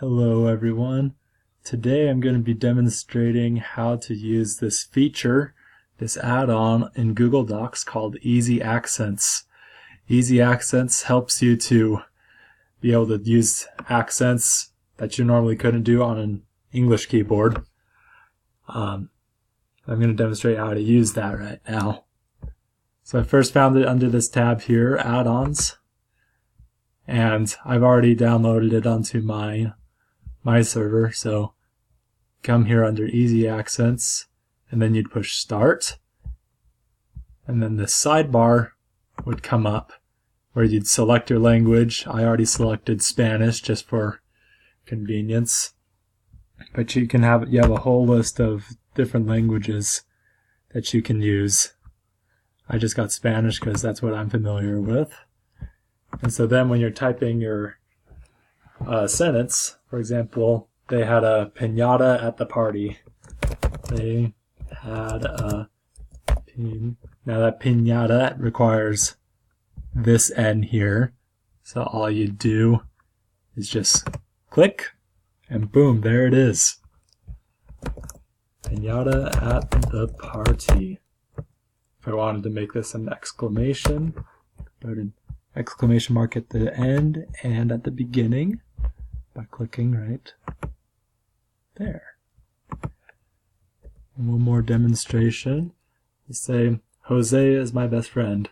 Hello everyone. Today I'm going to be demonstrating how to use this feature, this add-on in Google Docs called Easy Accents. Easy Accents helps you to be able to use accents that you normally couldn't do on an English keyboard. I'm going to demonstrate how to use that right now. So I first found it under this tab here, Add-ons, and I've already downloaded it onto my server. So come here under Easy Accents, and then you'd push Start, and then the sidebar would come up where you'd select your language. I already selected Spanish just for convenience, but you have a whole list of different languages that you can use. I just got Spanish because that's what I'm familiar with. And so then when you're typing your sentence, for example, they had a piñata at the party. They had a now that piñata requires this N here. So all you do is just click and boom, there it is. Piñata at the party. If I wanted to make this an exclamation, put an exclamation mark at the end and at the beginning by clicking right there. And one more demonstration. Let's say Jose is my best friend.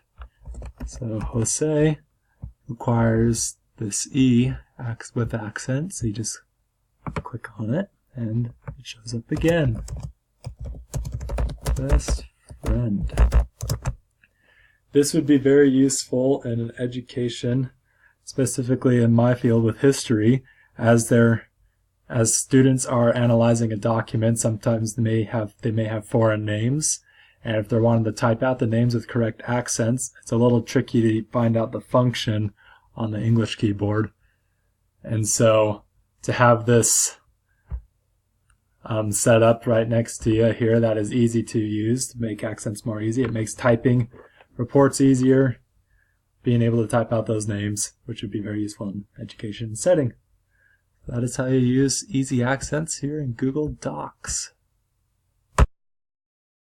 So Jose requires this E with accent, so you just click on it and it shows up again. Best friend. This would be very useful in education, specifically in my field with history, as students are analyzing a document. Sometimes they may have foreign names, and if they're wanting to type out the names with correct accents, it's a little tricky to find out the function on the English keyboard. And so to have this set up right next to you here that is easy to use to make accents more easy. It makes typing reports easier, being able to type out those names, which would be very useful in education setting. That is how you use Easy Accents here in Google Docs.